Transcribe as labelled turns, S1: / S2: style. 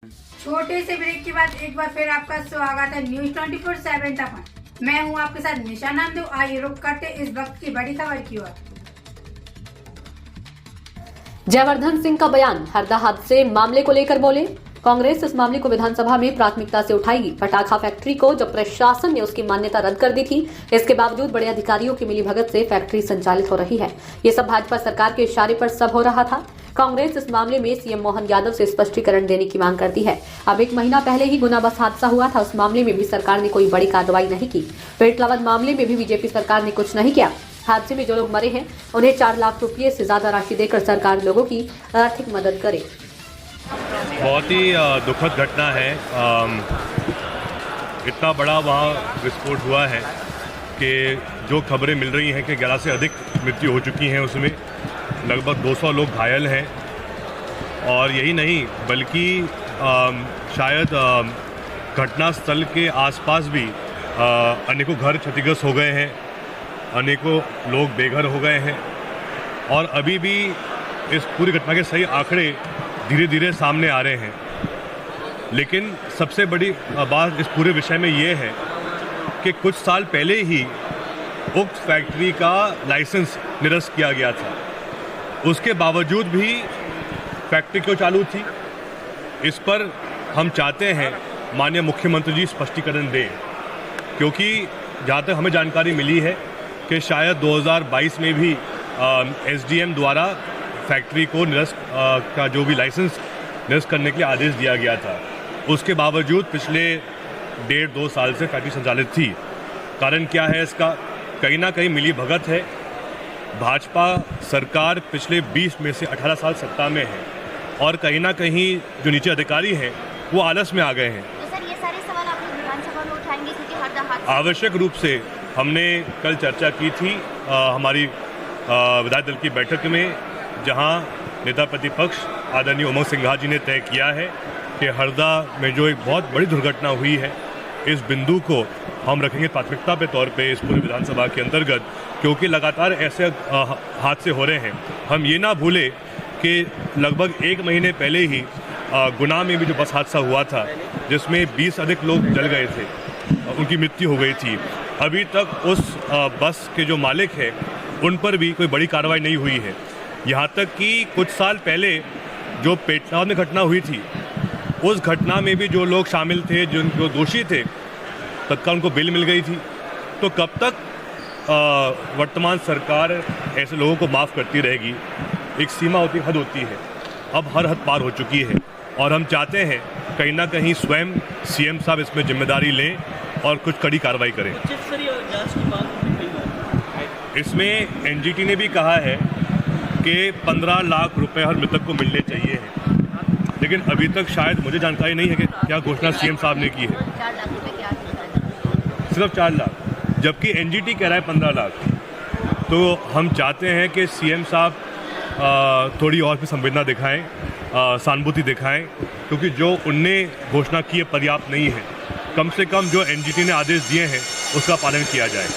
S1: छोटे से ब्रेक के बाद एक बार फिर आपका स्वागत है न्यूज 24/7 तक। मैं हूं आपके साथ निशा नामदेव। आइए रुक करते इस वक्त की बड़ी खबर की ओर।
S2: जयवर्धन सिंह का बयान, हरदा हादसे मामले को लेकर बोले। कांग्रेस इस मामले को विधानसभा में प्राथमिकता से उठाएगी। पटाखा फैक्ट्री को जब प्रशासन ने उसकी मान्यता रद्द कर दी थी, इसके बावजूद बड़े अधिकारियों की मिलीभगत से फैक्ट्री संचालित हो रही है। ये सब भाजपा सरकार के इशारे पर सब हो रहा था। कांग्रेस इस मामले में सीएम मोहन यादव से स्पष्टीकरण देने की मांग करती है। अब 1 महीना पहले ही गुना बस हादसा हुआ था, उस मामले में भी सरकार ने कोई बड़ी कार्रवाई नहीं की। पेटलावद मामले में भी बीजेपी सरकार ने कुछ नहीं किया। हादसे में जो लोग मरे हैं उन्हें 4 लाख रुपये से ज्यादा राशि देकर सरकार लोगों की आर्थिक मदद करे।
S3: बहुत ही दुखद घटना है। इतना बड़ा वहाँ विस्फोट हुआ है कि जो खबरें मिल रही हैं कि 11 से अधिक मृत्यु हो चुकी हैं, उसमें लगभग 200 लोग घायल हैं। और यही नहीं बल्कि शायद घटनास्थल के आसपास भी अनेकों घर क्षतिग्रस्त हो गए हैं, अनेकों लोग बेघर हो गए हैं। और अभी भी इस पूरी घटना के सही आंकड़े धीरे धीरे सामने आ रहे हैं। लेकिन सबसे बड़ी बात इस पूरे विषय में ये है कि कुछ साल पहले ही उक्त फैक्ट्री का लाइसेंस निरस्त किया गया था। उसके बावजूद भी फैक्ट्री क्यों चालू थी, इस पर हम चाहते हैं माननीय मुख्यमंत्री जी स्पष्टीकरण दें। क्योंकि जहाँ तक हमें जानकारी मिली है कि शायद 2022 में भी एसडीएम द्वारा फैक्ट्री को निरस्त का जो भी लाइसेंस निरस्त करने के लिए आदेश दिया गया था, उसके बावजूद पिछले 1.5-2 साल से फैक्ट्री संचालित थी। कारण क्या है इसका? कहीं ना कहीं मिली भगत है। भाजपा सरकार पिछले 20 में से 18 साल सत्ता में है और कहीं ना कहीं जो नीचे अधिकारी हैं वो आलस में आ गए हैं।
S4: तो सर ये सारे सवाल आप विधानसभा में उठाएंगे क्योंकि हरदा हादसा
S3: आवश्यक रूप से हमने कल चर्चा की थी हमारी विधायक दल की बैठक में, जहां नेता प्रतिपक्ष आदरणीय उमंग सिंघार जी ने तय किया है कि हरदा में जो एक बहुत बड़ी दुर्घटना हुई है, इस बिंदु को हम रखेंगे प्राथमिकता के तौर पे इस पूरे विधानसभा के अंतर्गत। क्योंकि लगातार ऐसे हादसे हो रहे हैं। हम ये ना भूले कि लगभग 1 महीने पहले ही गुना में भी जो बस हादसा हुआ था, जिसमें 20 अधिक लोग जल गए थे, उनकी मृत्यु हो गई थी। अभी तक उस बस के जो मालिक हैं उन पर भी कोई बड़ी कार्रवाई नहीं हुई है। यहाँ तक कि कुछ साल पहले जो पेटलावद में घटना हुई थी, उस घटना में भी जो लोग शामिल थे, जो दोषी थे, तत्काल उनको बेल मिल गई थी। तो कब तक वर्तमान सरकार ऐसे लोगों को माफ़ करती रहेगी? एक सीमा होती, हद होती है। अब हर हद पार हो चुकी है और हम चाहते हैं कहीं ना कहीं स्वयं सीएम साहब इसमें जिम्मेदारी लें और कुछ कड़ी कार्रवाई करें। इसमें एनजीटी ने भी कहा है कि 15 लाख रुपए हर मृतक को मिलने चाहिए हैं, लेकिन अभी तक शायद मुझे जानकारी नहीं है कि क्या घोषणा सीएम साहब ने की है।
S4: 4 लाख रुपए की आर्थिक
S3: सिर्फ 4 लाख, जबकि एनजीटी कह रहा है 15 लाख। तो हम चाहते हैं कि सीएम साहब थोड़ी और भी संवेदना दिखाएं, सहानुभूति दिखाएं, क्योंकि जो उनने घोषणा की है पर्याप्त नहीं है। कम से कम जो एनजीटी ने आदेश दिए हैं उसका पालन किया जाए।